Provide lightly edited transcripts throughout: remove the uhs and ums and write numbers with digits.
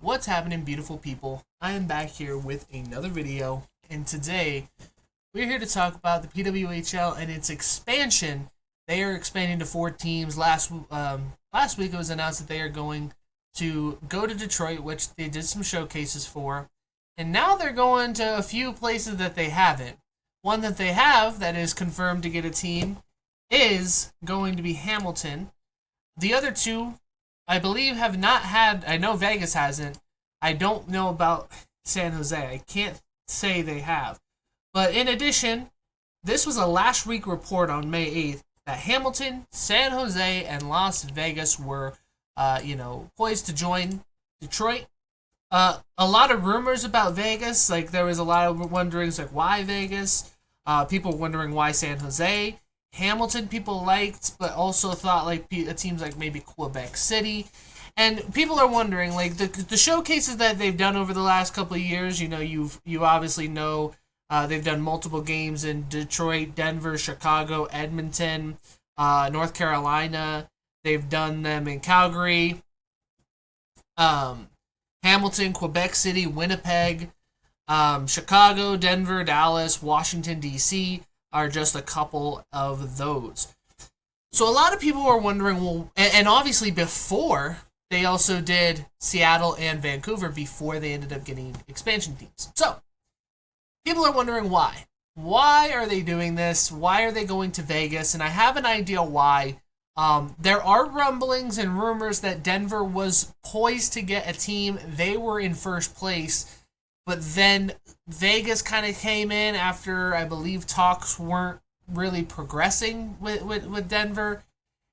What's happening, beautiful people? I am back here with another video, and today we're here to talk about the PWHL and its expansion. They are expanding to 4 teams. Last week it was announced that they are going to go to Detroit, which they did some showcases for, and now they're going to a few places that they haven't. One that they have that is confirmed to get a team is going to be Hamilton. The other two, I believe, have not had. I know Vegas hasn't. I don't know about San Jose. I can't say they have. But in addition, this was a last week report on May 8th that Hamilton, San Jose, and Las Vegas were, poised to join Detroit. A lot of rumors about Vegas. Like, there was a lot of wonderings, like, why Vegas? People wondering why San Jose. Hamilton people liked, but also thought like teams like maybe Quebec City. And people are wondering, like, the showcases that they've done over the last couple of years. You obviously know they've done multiple games in Detroit, Denver, Chicago, Edmonton, North Carolina. They've done them in Calgary, Hamilton, Quebec City, Winnipeg, Chicago, Denver, Dallas, Washington, D.C. are just a couple of those. So a lot of people are wondering, well, and obviously before, they also did Seattle and Vancouver before they ended up getting expansion teams. So, people are wondering why. Why are they doing this? Why are they going to Vegas? And I have an idea why. There are rumblings and rumors that Denver was poised to get a team. They were in first place. But then Vegas kind of came in after, I believe, talks weren't really progressing with Denver.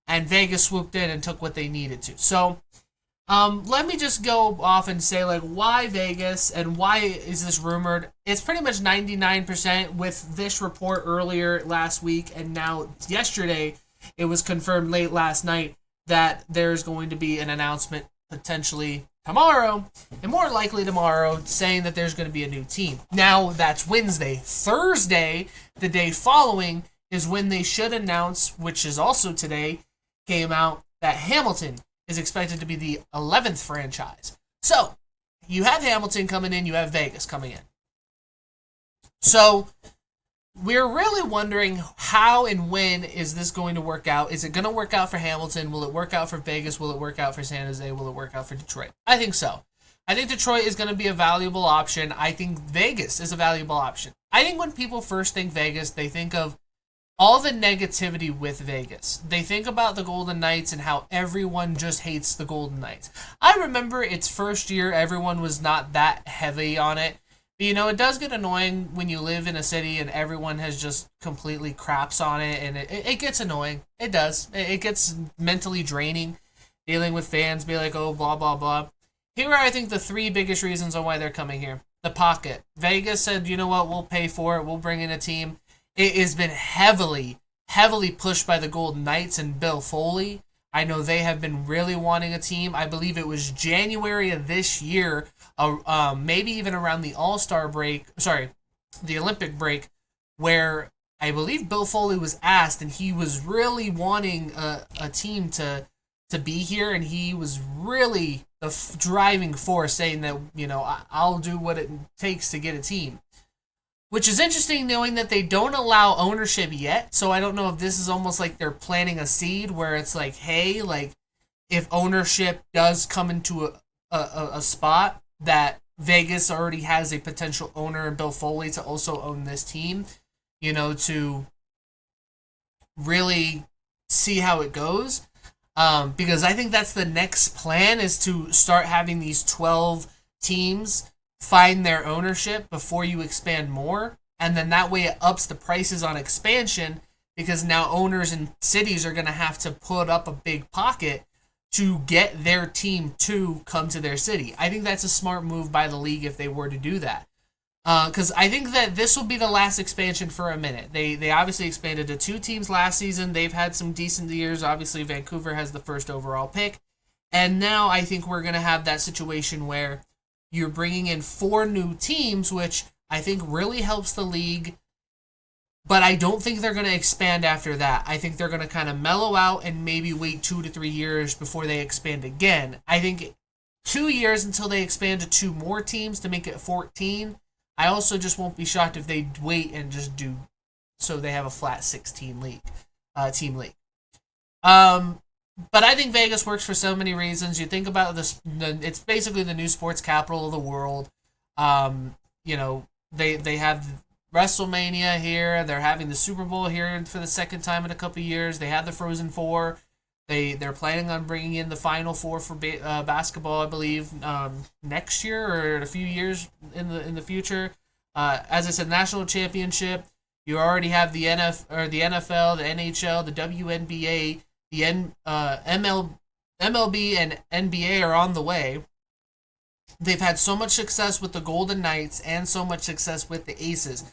And Vegas swooped in and took what they needed to. So, let me just go off and say, like, why Vegas and why is this rumored? It's pretty much 99% with this report earlier last week. And now yesterday, it was confirmed late last night that there's going to be an announcement potentially tomorrow, and more likely tomorrow, saying that there's going to be a new team. Now, that's Wednesday. Thursday, the day following, is when they should announce, which is also today, came out, that Hamilton is expected to be the 11th franchise. So, you have Hamilton coming in, you have Vegas coming in. So, we're really wondering how and when is this going to work out. Is it going to work out for Hamilton? Will it work out for Vegas? Will it work out for San Jose? Will it work out for Detroit? I think so. I think Detroit is going to be a valuable option. I think Vegas is a valuable option. I think when people first think Vegas, they think of all the negativity with Vegas. They think about the Golden Knights and how everyone just hates the Golden Knights. I remember its first year, everyone was not that heavy on it. But, it does get annoying when you live in a city and everyone has just completely craps on it, and it gets annoying. It does. It gets mentally draining, dealing with fans, be like, oh, blah, blah, blah. Here are, I think, the 3 biggest reasons on why they're coming here. The pocket. Vegas said, you know what, we'll pay for it. We'll bring in a team. It has been heavily pushed by the Golden Knights and Bill Foley. I know they have been really wanting a team. I believe it was January of this year, maybe even around the All-Star break, the Olympic break, where I believe Bill Foley was asked, and he was really wanting a team to be here, and he was really the driving force, saying that, I'll do what it takes to get a team. Which is interesting, knowing that they don't allow ownership yet. So I don't know if this is almost like they're planting a seed where it's like, hey, like, if ownership does come into a spot that Vegas already has a potential owner, Bill Foley, to also own this team, to really see how it goes. Because I think that's the next plan, is to start having these 12 teams find their ownership before you expand more, and then that way it ups the prices on expansion, because now owners in cities are going to have to put up a big pocket to get their team to come to their city. I think that's a smart move by the league if they were to do that, because I think that this will be the last expansion for a minute. They obviously expanded to 2 teams last season. They've had some decent years. Obviously Vancouver has the first overall pick, and now I think we're going to have that situation where you're bringing in 4 new teams, which I think really helps the league. But I don't think they're going to expand after that. I think they're going to kind of mellow out and maybe wait 2 to 3 years before they expand again. I think 2 years until they expand to 2 more teams to make it 14. I also just won't be shocked if they wait and just do so they have a flat 16 league, team league. But I think Vegas works for so many reasons. You think about this; it's basically the new sports capital of the world. You know, they have WrestleMania here. They're having the Super Bowl here for the second time in a couple of years. They have the Frozen Four. They're planning on bringing in the Final Four for basketball, I believe, next year or in a few years in the future. As I said, national championship. You already have the the NFL, the NHL, the WNBA, the MLB, and NBA are on the way. They've had so much success with the Golden Knights and so much success with the Aces.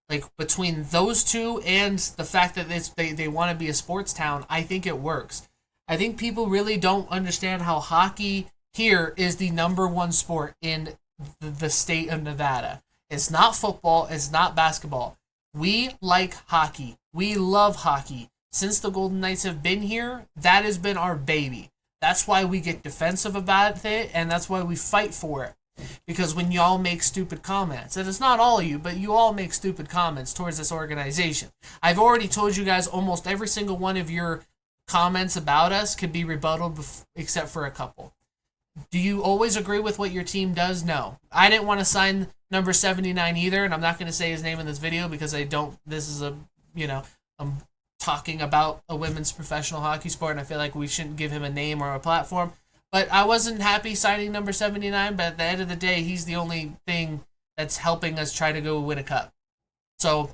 Like, between those two and the fact that they want to be a sports town, I think it works. I think people really don't understand how hockey here is the number one sport in the state of Nevada. It's not football. It's not basketball. We like hockey. We love hockey. Since the Golden Knights have been here, that has been our baby. That's why we get defensive about it, and that's why we fight for it. Because when y'all make stupid comments, and it's not all of you, but you all make stupid comments towards this organization. I've already told you guys almost every single one of your comments about us could be rebutted except for a couple. Do you always agree with what your team does? No. I didn't want to sign number 79 either, and I'm not going to say his name in this video because I don't, this is I'm talking about a women's professional hockey sport, and I feel like we shouldn't give him a name or a platform. But I wasn't happy signing number 79, but at the end of the day, he's the only thing that's helping us try to go win a cup. So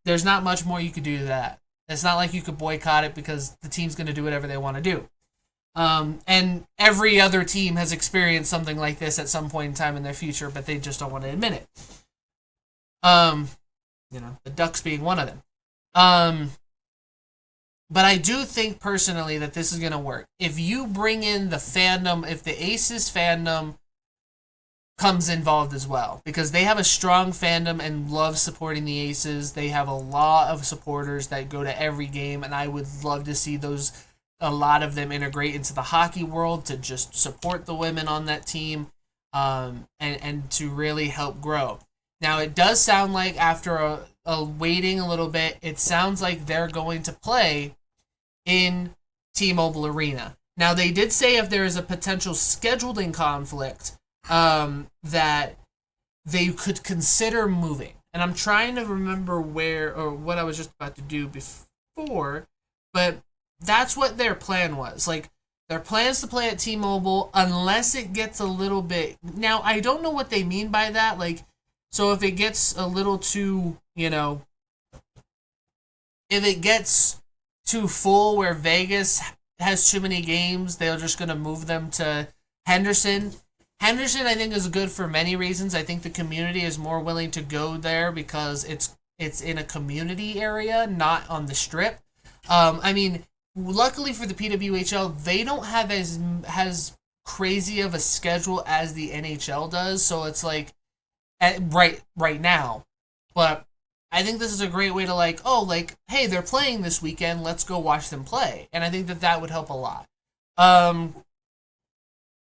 there's not much more you could do to that. It's not like you could boycott it because the team's going to do whatever they want to do. And every other team has experienced something like this at some point in time in their future, but they just don't want to admit it. The Ducks being one of them. But I do think personally that this is going to work. If you bring in the fandom, if the Aces fandom comes involved as well, because they have a strong fandom and love supporting the Aces. They have a lot of supporters that go to every game, and I would love to see a lot of them integrate into the hockey world to just support the women on that team, and to really help grow. Now, it does sound like after waiting a little bit, it sounds like they're going to play in T-Mobile Arena. Now, they did say if there is a potential scheduling conflict, that they could consider moving. And I'm trying to remember where or what I was just about to do before, but that's what their plan was. Like, their plan is to play at T-Mobile unless it gets a little bit... Now, I don't know what they mean by that. Like, so if it gets a little too, if it gets too full where Vegas has too many games, they're just going to move them to Henderson. Henderson, I think, is good for many reasons. I think the community is more willing to go there because it's in a community area, not on the strip. Luckily for the PWHL, they don't have as crazy of a schedule as the NHL does, so it's like right now. But I think this is a great way to hey, they're playing this weekend, let's go watch them play. And I think that would help a lot.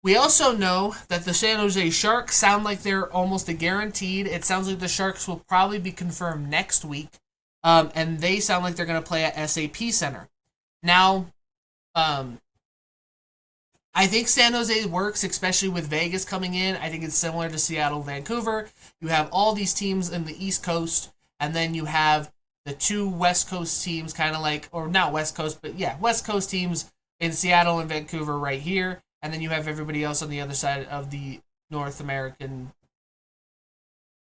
We also know that the San Jose Sharks sound like they're almost a guaranteed. It sounds like the Sharks will probably be confirmed next week. And they sound like they're going to play at SAP Center. Now, I think San Jose works, especially with Vegas coming in. I think it's similar to Seattle, Vancouver. You have all these teams in the East Coast, and then you have the two West Coast teams, kind of like, or not West Coast, but yeah, West Coast teams in Seattle and Vancouver right here. And then you have everybody else on the other side of the North American.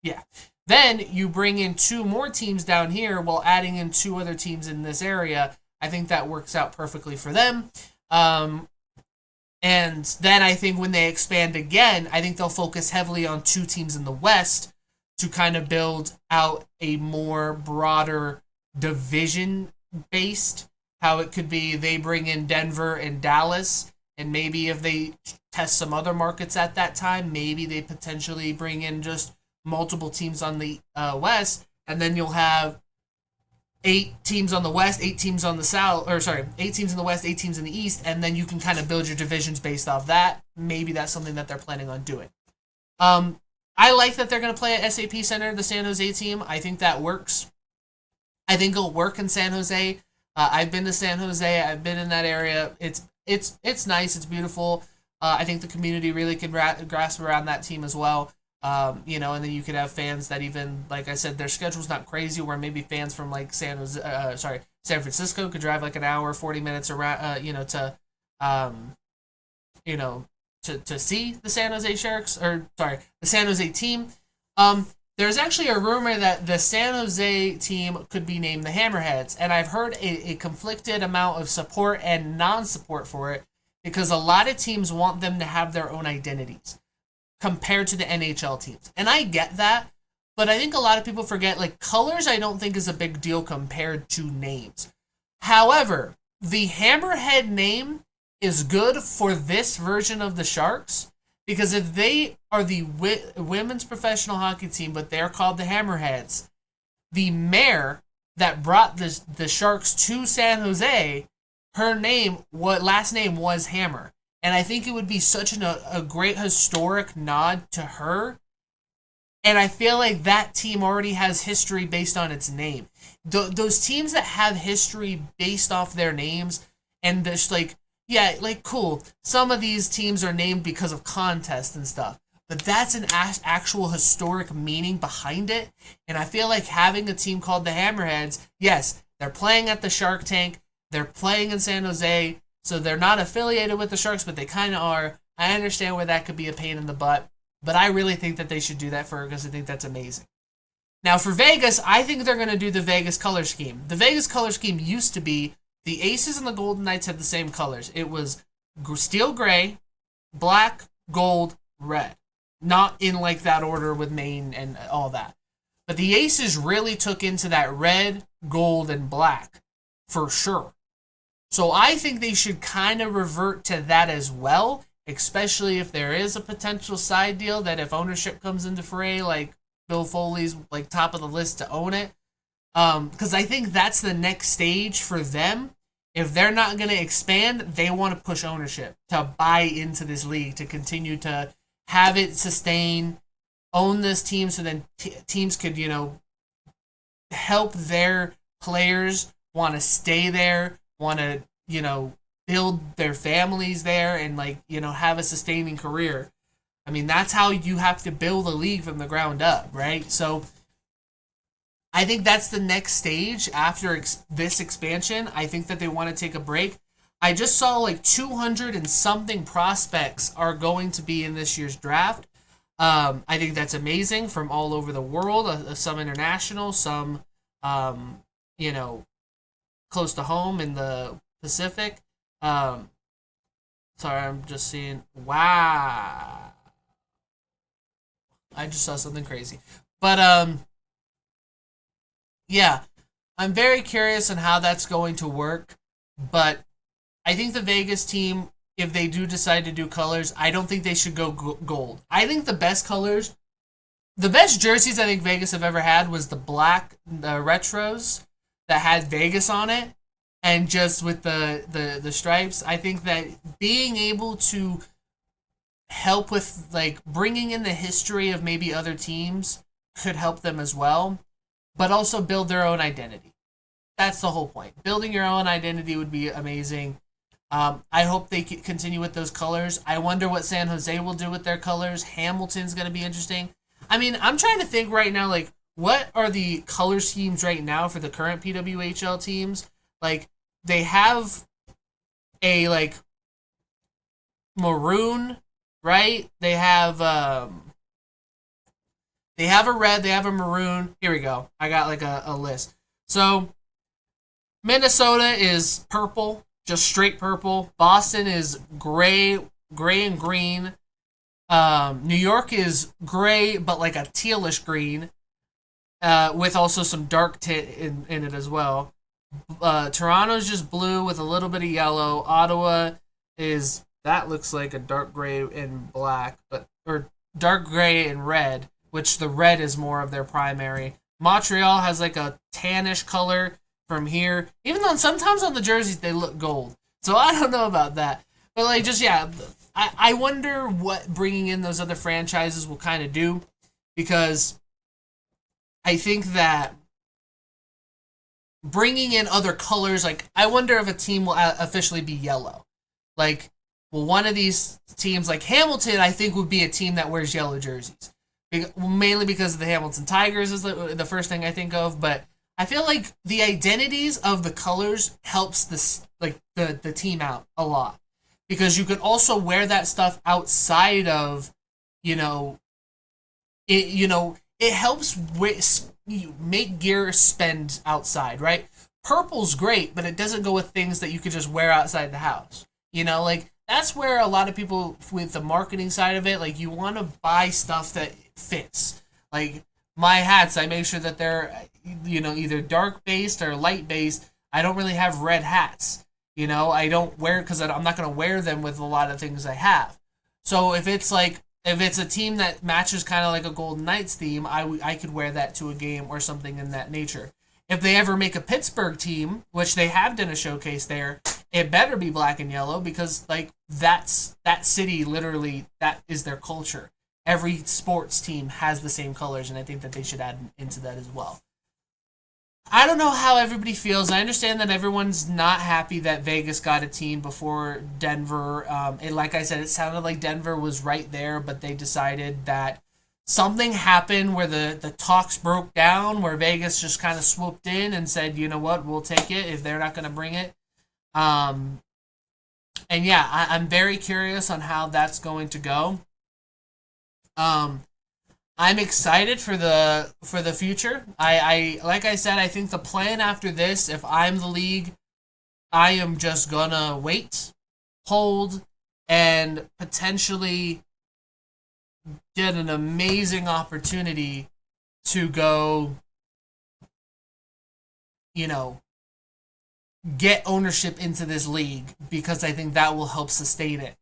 Yeah. Then you bring in two more teams down here while adding in two other teams in this area. I think that works out perfectly for them. And then I think when they expand again, I think they'll focus heavily on two teams in the West to kind of build out a more broader division-based. How it could be they bring in Denver and Dallas, and maybe if they test some other markets at that time, maybe they potentially bring in just multiple teams on the West, and then you'll have 8 teams on the West, 8 teams on the South, or sorry, 8 teams in the West, 8 teams in the East, and then you can kind of build your divisions based off that. Maybe that's something that they're planning on doing. I like that they're going to play at SAP Center, the San Jose team. I think that works. I think it'll work in San Jose. I've been to San Jose. I've been in that area. It's nice. It's beautiful. I think the community really can grasp around that team as well. And then you could have fans that even, like I said, their schedule's not crazy, where maybe fans from like San Francisco could drive like an hour, 40 minutes around, to see the San Jose Sharks, the San Jose team. There's actually a rumor that the San Jose team could be named the Hammerheads, and I've heard a conflicted amount of support and non-support for it, because a lot of teams want them to have their own identities compared to the NHL teams. And I get that, but I think a lot of people forget, like, colors I don't think is a big deal compared to names. However, the Hammerhead name is good for this version of the Sharks, because if they are the women's professional hockey team, but they're called the Hammerheads, the mayor that brought the Sharks to San Jose, her last name was Hammer. And I think it would be such a great historic nod to her. And I feel like that team already has history based on its name. Those teams that have history based off their names, and just cool. Some of these teams are named because of contests and stuff. But that's an actual historic meaning behind it. And I feel like having a team called the Hammerheads, yes, they're playing at the Shark Tank. They're playing in San Jose. So they're not affiliated with the Sharks, but they kind of are. I understand where that could be a pain in the butt, but I really think that they should do that for her, because I think that's amazing. Now for Vegas, I think they're going to do the Vegas color scheme. The Vegas color scheme used to be the Aces and the Golden Knights had the same colors. It was steel gray, black, gold, red. Not in like that order with Maine and all that. But the Aces really took into that red, gold, and black for sure. So I think they should kind of revert to that as well, especially if there is a potential side deal that if ownership comes into fray, like Bill Foley's like top of the list to own it. Because I think that's the next stage for them. If they're not going to expand, they want to push ownership to buy into this league, to continue to have it sustain, own this team, so then teams could, help their players want to stay there, want to, build their families there and, have a sustaining career. I mean, that's how you have to build a league from the ground up, right? So I think that's the next stage after this expansion. I think that they want to take a break. I just saw 200 and something prospects are going to be in this year's draft. I think that's amazing, from all over the world, some international, some, close to home in the Pacific. Sorry, I'm just seeing. Wow. I just saw something crazy. But, yeah, I'm very curious on how that's going to work. But I think the Vegas team, if they do decide to do colors, I don't think they should go gold. I think the best colors, the best jerseys I think Vegas have ever had was the black, the retros that had Vegas on it, and just with the stripes. I think that being able to help with bringing in the history of maybe other teams could help them as well, but also build their own identity. That's the whole point. Building your own identity would be amazing. I hope they continue with those colors. I wonder what San Jose will do with their colors. Hamilton's going to be interesting. I mean, I'm trying to think right now, what are the color schemes right now for the current PWHL teams? They have a, maroon, right? They have a red, they have a maroon. Here we go. I got, a list. So, Minnesota is purple. Just straight purple. Boston is gray and green. New York is gray, but a tealish green, with also some dark tint in it as well. Toronto's just blue with a little bit of yellow. Ottawa that looks like a dark gray and black, or dark gray and red, which the red is more of their primary. Montreal has a tannish color. from here. Even though sometimes on the jerseys they look gold. So I don't know about that. But like just yeah, I wonder what bringing in those other franchises will kind of do, because I think that bringing in other colors, like I wonder if a team will officially be yellow. Like, well, one of these teams, like Hamilton, I think would be a team that wears yellow jerseys, mainly because of the Hamilton Tigers is the first thing I think of. But I feel like the identities of the colors helps this like the team out a lot, because you could also wear that stuff outside of, you know, it helps make gear spend outside, right? Purple's great, but it doesn't go with things that you could just wear outside the house. Like that's where a lot of people with the marketing side of it, like you want to buy stuff that fits. Like my hats, I make sure that they're, either dark based or light based. I don't really have red hats. I don't wear, because I'm not going to wear them with a lot of things I have. So if it's a team that matches kind of like a Golden Knights theme, I could wear that to a game or something in that nature. If they ever make a Pittsburgh team, which they have done a showcase there, it better be black and yellow, because like that city, literally, that is their culture. Every sports team has the same colors, and I think that they should add into that as well. I don't know how everybody feels. I understand that everyone's not happy that Vegas got a team before Denver. And like I said, it sounded like Denver was right there, but they decided that something happened where the talks broke down, where Vegas just kind of swooped in and said, you know what, we'll take it if they're not going to bring it. And yeah, I'm very curious on how that's going to go. I'm excited for the future. I like I said, I think the plan after this, if I'm the league, I am just gonna wait, hold, and potentially get an amazing opportunity to go, get ownership into this league, because I think that will help sustain it.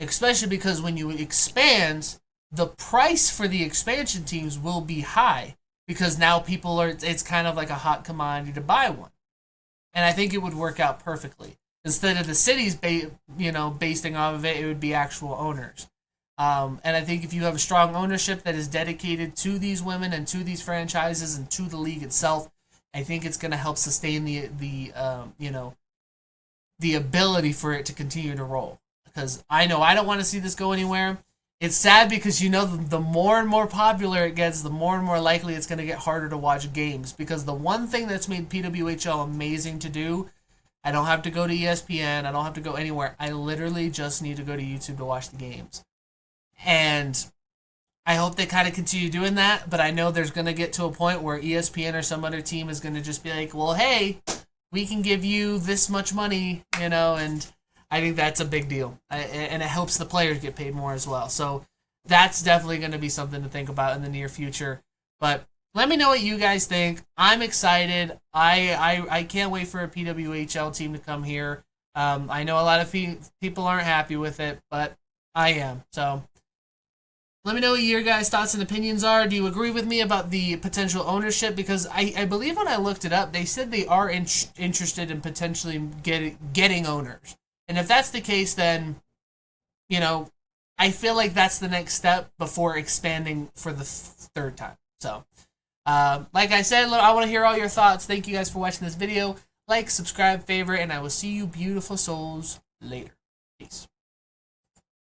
Especially because when you expand, the price for the expansion teams will be high, because now it's kind of like a hot commodity to buy one. And I think it would work out perfectly. Instead of the cities basing off of it, it would be actual owners. And I think if you have a strong ownership that is dedicated to these women and to these franchises and to the league itself, I think it's going to help sustain the ability for it to continue to roll. Because I know I don't want to see this go anywhere. It's sad because the more and more popular it gets, the more and more likely it's going to get harder to watch games. Because the one thing that's made PWHL amazing to do, I don't have to go to ESPN, I don't have to go anywhere. I literally just need to go to YouTube to watch the games. And I hope they kind of continue doing that, but I know there's going to get to a point where ESPN or some other team is going to just be like, well, hey, we can give you this much money, and I think that's a big deal. And it helps the players get paid more as well. So that's definitely going to be something to think about in the near future. But let me know what you guys think. I'm excited. I can't wait for a PWHL team to come here. I know a lot of people aren't happy with it, but I am. So let me know what your guys' thoughts and opinions are. Do you agree with me about the potential ownership? Because I believe when I looked it up, they said they are interested in potentially getting owners. And if that's the case, then, I feel like that's the next step before expanding for the third time. So, like I said, I want to hear all your thoughts. Thank you guys for watching this video. Like, subscribe, favorite, and I will see you beautiful souls later. Peace.